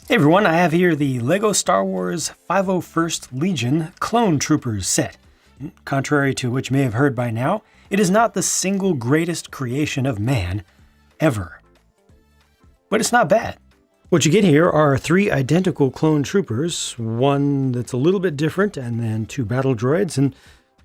Hey everyone, I have here the LEGO Star Wars 501st Legion Clone Troopers set. Contrary to what you may have heard by now, it is not the single greatest creation of man ever. But it's not bad. What you get here are 3 identical clone troopers, one that's a little bit different, and then 2 battle droids and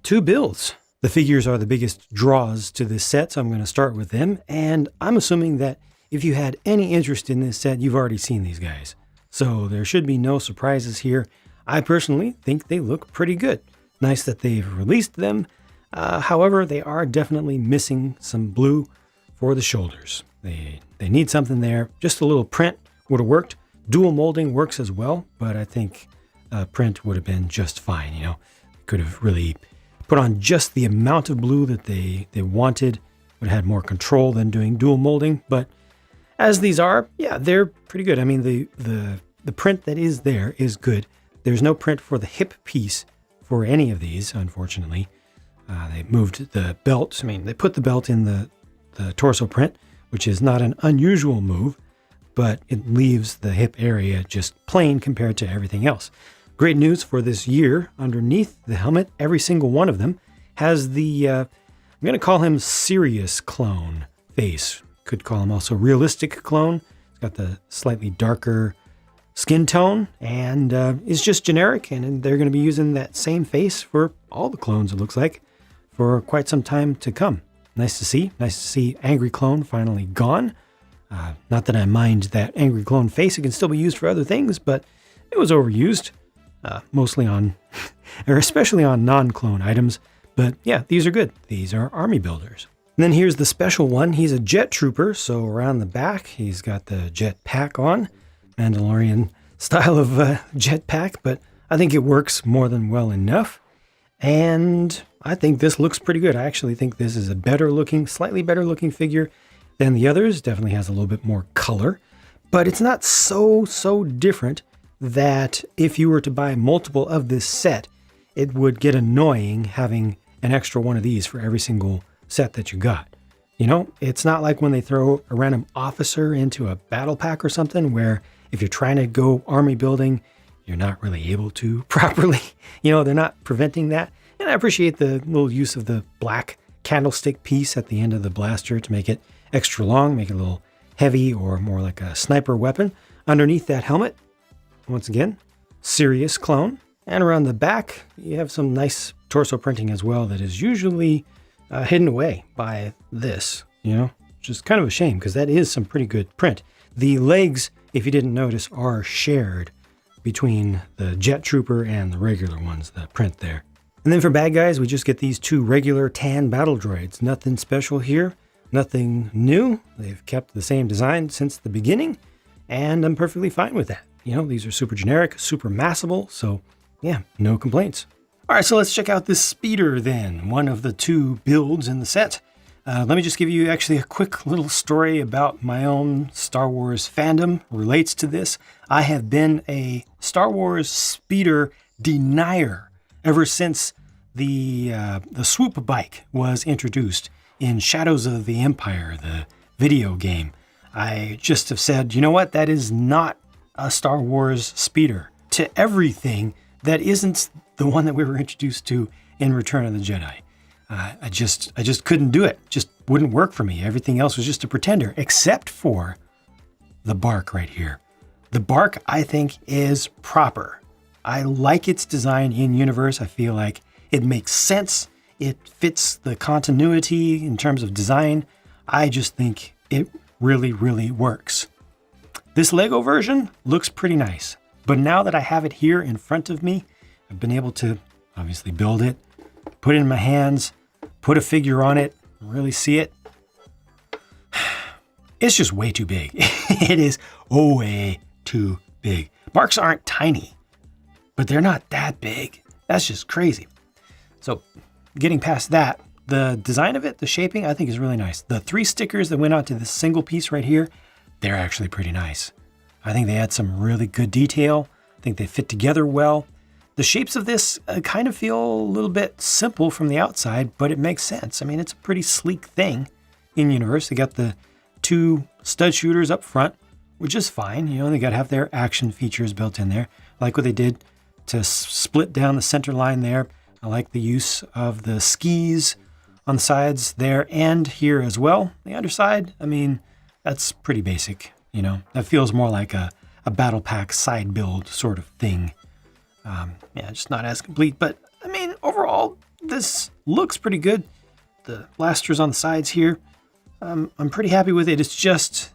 2 builds. The figures are the biggest draws to this set, so I'm going to start with them, and I'm assuming that if you had any interest in this set, you've already seen these guys. So there should be no surprises here. I personally think they look pretty good. Nice that they've released them. However, they are definitely missing some blue for the shoulders. They need something there. Just a little print would have worked. Dual molding works as well, but I think print would have been just fine. You know, could have really put on just the amount of blue that they wanted. Would have had more control than doing dual molding, but as these are, yeah, they're pretty good. I mean, the print that is there is good. There's no print for the hip piece for any of these, unfortunately. They moved the belt. I mean, they put the belt in the torso print, which is not an unusual move, but it leaves the hip area just plain compared to everything else. Great news for this year. Underneath the helmet, every single one of them has the, I'm going to call him Serious Clone face. Could call him also Realistic Clone. It's got the slightly darker skin tone and is just generic, and they're going to be using that same face for all the clones, it looks like, for quite some time to come. Nice to see. Nice to see Angry Clone finally gone. Not that I mind that Angry Clone face. It can still be used for other things, but it was overused, mostly on, or especially on non-clone items. But yeah, these are good. These are army builders. And then here's the special one. He's a jet trooper, so around the back, he's got the jet pack on. Mandalorian style of jet pack, but I think it works more than well enough. And I think this looks pretty good. I actually think this is a better looking, slightly better looking figure than the others. Definitely has a little bit more color, but it's not so different that if you were to buy multiple of this set, it would get annoying having an extra one of these for every single set that you got. You know, it's not like when they throw a random officer into a battle pack or something where if you're trying to go army building, you're not really able to properly. You know, they're not preventing that. And I appreciate the little use of the black candlestick piece at the end of the blaster to make it extra long, make it a little heavy or more like a sniper weapon. Underneath that helmet, once again, Serious Clone. And around the back, you have some nice torso printing as well that is usually hidden away by this, you know, which is kind of a shame because that is some pretty good print. The legs, if you didn't notice, are shared between the jet trooper and the regular ones, the print there. And then for bad guys, we just get these 2 regular tan battle droids. Nothing special here, nothing new. They've kept the same design since the beginning, and I'm perfectly fine with that. You know, these are super generic, super massable, so yeah, no complaints. All right, so let's check out this speeder then, one of the 2 builds in the set. Let me just give you actually a quick little story about my own Star Wars fandom relates to this. I have been a Star Wars speeder denier ever since the swoop bike was introduced in Shadows of the Empire, the video game. I just have said, you know what, that is not a Star Wars speeder. To everything that isn't the one that we were introduced to in Return of the Jedi. I just couldn't do it. Just wouldn't work for me. Everything else was just a pretender, except for the BARC right here. The BARC, I think, is proper. I like its design in universe. I feel like it makes sense. It fits the continuity in terms of design. I just think it really works. This Lego version looks pretty nice, but now that I have it here in front of me, I've been able to obviously build it, put it in my hands, put a figure on it, really see it. It's just way too big. It is way too big. BARCs aren't tiny, but they're not that big. That's just crazy. So getting past that, the design of it, the shaping, I think is really nice. The 3 stickers that went onto this single piece right here, they're actually pretty nice. I think they add some really good detail. I think they fit together well. The shapes of this kind of feel a little bit simple from the outside, but it makes sense. I mean, it's a pretty sleek thing in universe. They got the 2 stud shooters up front which is fine. You know, they got to have their action features built in there. I like what they did to split down the center line there. I like the use of the skis on the sides there and here as well. The underside, I mean, that's pretty basic, you know. That feels more like a battle pack side build sort of thing. Yeah, just not as complete, but I mean, overall, this looks pretty good. The blasters on the sides here, I'm pretty happy with it. It's just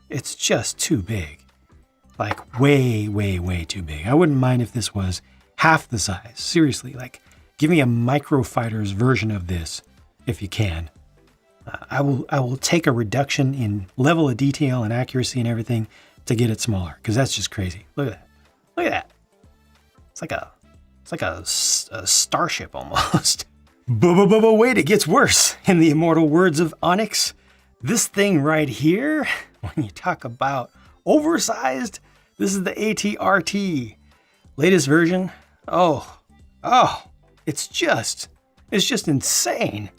too big. Like way, way, way too big. I wouldn't mind if this was half the size. Seriously, like give me a Micro Fighters version of this if you can. I will take a reduction in level of detail and accuracy and everything to get it smaller, because that's just crazy. Look at that. Look at that. It's like a starship almost. But wait, it gets worse. In the immortal words of Onyx, this thing right here, when you talk about oversized, this is the ATRT. Latest version. Oh, it's just insane.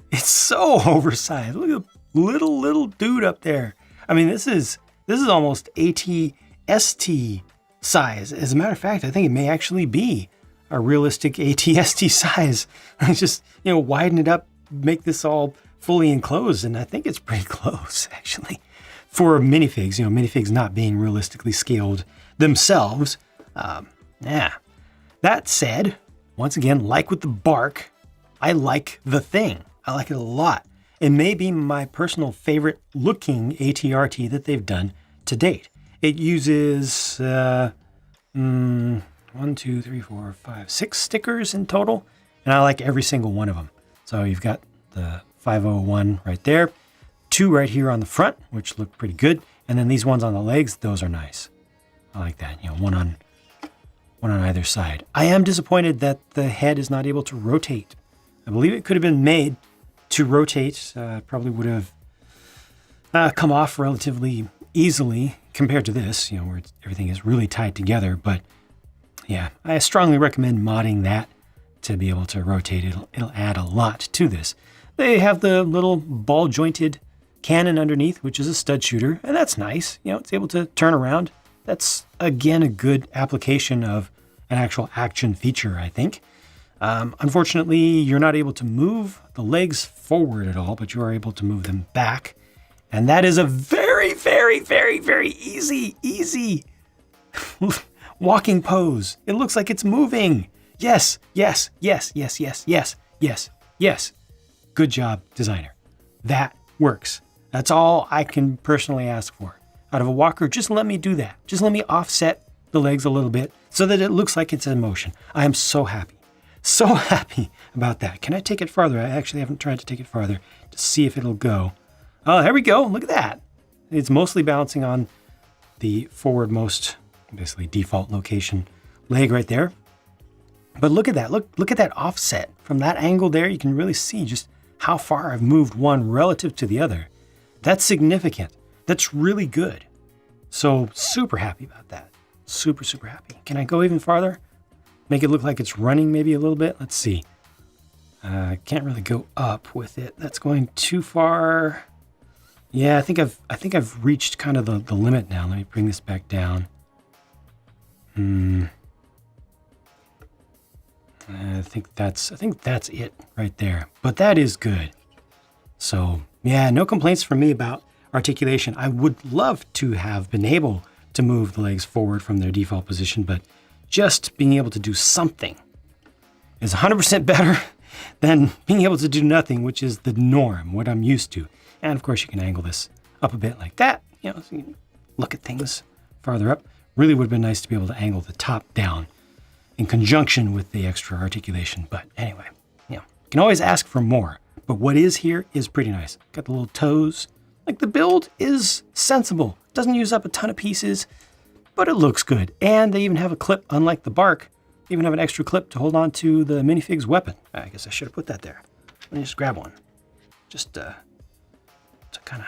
It's so oversized. Look at the little dude up there. I mean, this is almost ATST size. As a matter of fact, I think it may actually be a realistic ATST size. Just, you know, widen it up, make this all fully enclosed, and I think it's pretty close, actually. For minifigs, you know, minifigs not being realistically scaled themselves. Yeah. That said, once again, like with the BARC, I like the thing. I like it a lot. It may be my personal favorite looking ATRT that they've done to date. It uses 1, 2, 3, 4, 5, 6 stickers in total, and I like every single one of them. So you've got the 501 right there, 2 right here on the front, which look pretty good, and then these ones on the legs, those are nice. I like that, you know, one on either side. I am disappointed that the head is not able to rotate. I believe it could have been made to rotate. Probably would have come off relatively easily compared to this, you know, where everything is really tied together. But yeah, I strongly recommend modding that to be able to rotate. It'll add a lot to this. They have the little ball jointed cannon underneath, which is a stud shooter, and that's nice. You know, it's able to turn around. That's again a good application of an actual action feature, I think. Unfortunately, you're not able to move the legs forward at all, but you are able to move them back. And that is a very, very, very, very easy walking pose. It looks like it's moving. Yes. Good job, designer. That works. That's all I can personally ask for. Out of a walker, just let me do that. Just let me offset the legs a little bit so that it looks like it's in motion. I am so happy. So happy about that. Can I take it farther? I actually haven't tried to take it farther to see if it'll go. Oh, there we go. Look at that. It's mostly balancing on the forwardmost, basically default location leg right there. But look at that. Look at that offset. From that angle there, you can really see just how far I've moved one relative to the other. That's significant. That's really good. So super happy about that. Super happy. Can I go even farther? Make it look like it's running maybe a little bit. Let's see. Can't really go up with it. That's going too far. Yeah, I think I've reached kind of the limit now. Let me bring this back down. I think that's it right there. But that is good. So yeah, no complaints from me about articulation. I would love to have been able to move the legs forward from their default position, but just being able to do something is 100% better than being able to do nothing, which is the norm, what I'm used to. And of course, you can angle this up a bit like that, you know, so you can look at things farther up. Really would have been nice to be able to angle the top down in conjunction with the extra articulation. But anyway, you know, you can always ask for more. But what is here is pretty nice. Got the little toes. Like, the build is sensible. Doesn't use up a ton of pieces, but it looks good. And they even have a clip, unlike the BARC. They even have an extra clip to hold on to the minifig's weapon. I guess I should have put that there. Let me just grab one. Just to kind of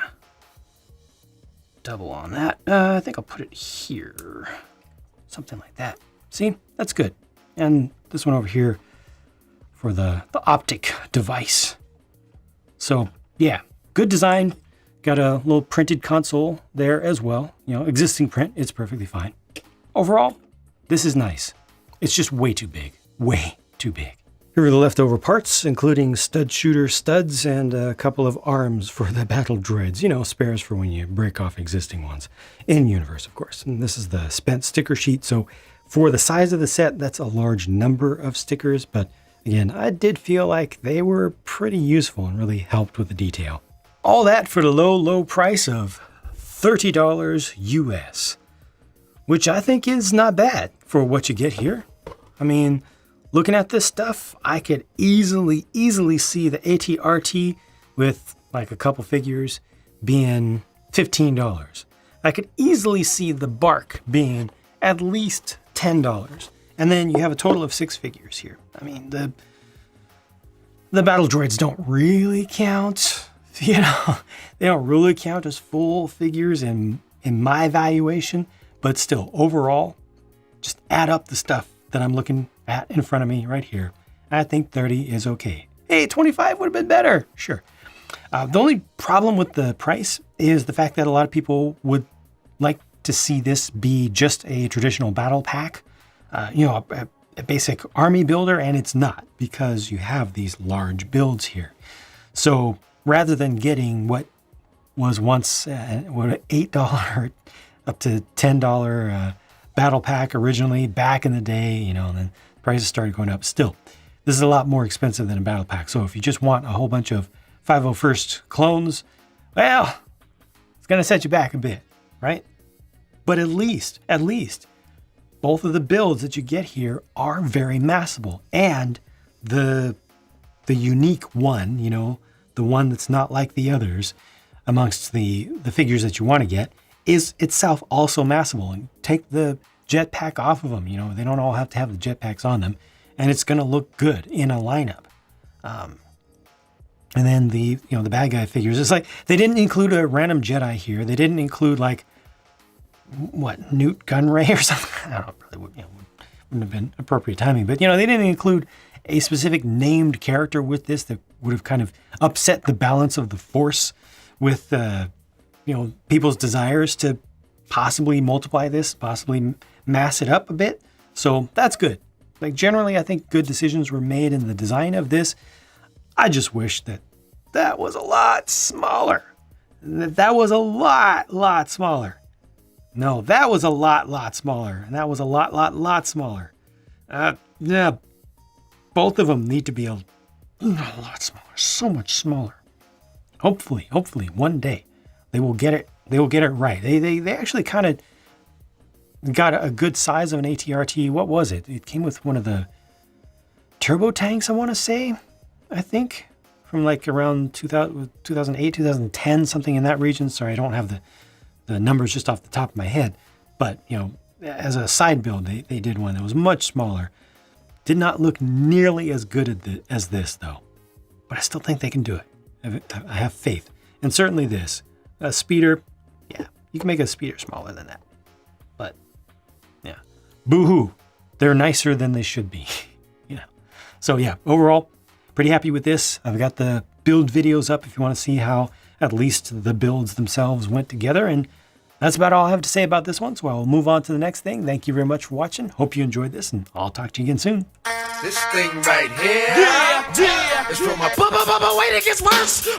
double on that. I think I'll put it here. Something like that. See? That's good. And this one over here for the optic device. So yeah, good design, Got a little printed console there as well. You know, existing print, it's perfectly fine. Overall, this is nice. It's just way too big. Way too big. Here are the leftover parts, including stud shooter studs and a couple of arms for the battle droids. You know, spares for when you break off existing ones. In universe, of course. And this is the spent sticker sheet. So for the size of the set, that's a large number of stickers. But again, I did feel like they were pretty useful and really helped with the detail. All that for the low, low price of $30 US. Which I think is not bad for what you get here. I mean, looking at this stuff, I could easily see the AT-RT with like a couple figures being $15. I could easily see the BARC being at least $10. And then you have a total of 6 figures here. I mean, the battle droids don't really count. You know, they don't really count as full figures in my evaluation. But still, overall, just add up the stuff that I'm looking at in front of me right here. I think 30 is okay. Hey, 25 would have been better. Sure. The only problem with the price is the fact that a lot of people would like to see this be just a traditional battle pack, you know, a basic army builder, and it's not because you have these large builds here. So rather than getting what was once what $8 up to $10 battle pack originally back in the day, you know, and then prices started going up. Still, this is a lot more expensive than a battle pack. So if you just want a whole bunch of 501st clones, well, it's going to set you back a bit, right? But at least, both of the builds that you get here are very massable. And the unique one, you know, the one that's not like the others amongst the figures that you want to get, is itself also massable. And take the jetpack off of them. You know, they don't all have to have the jetpacks on them, and it's going to look good in a lineup. And then the bad guy figures. It's like they didn't include a random Jedi here. They didn't include like what, Newt Gunray or something. I don't know, probably wouldn't have been appropriate timing. But you know, they didn't include a specific named character with this that would have kind of upset the balance of the Force with people's desires to possibly multiply this, possibly mass it up a bit. So that's good. Like generally, I think good decisions were made in the design of this. I just wish that was a lot smaller. That was a lot smaller. No, that was a lot smaller. And that was a lot smaller. Yeah, both of them need to be a lot smaller, so much smaller. Hopefully, one day they will get it. They will get it right. They actually kind of got a good size of an AT-RT. What was it? It came with one of the turbo tanks, I want to say, I think, from like around 2008, 2010, something in that region. Sorry, I don't have the numbers just off the top of my head. But, you know, as a side build, they did one that was much smaller. Did not look nearly as good as this, though. But I still think they can do it. I have faith. And certainly this. A speeder, yeah, you can make a speeder smaller than that. But, yeah. Boo-hoo. They're nicer than they should be. You know. So, yeah, overall, pretty happy with this. I've got the build videos up if you want to see how at least the builds themselves went together. And that's about all I have to say about this one. So I'll move on to the next thing. Thank you very much for watching. Hope you enjoyed this, and I'll talk to you again soon. This thing right here is from a wait, it gets worse.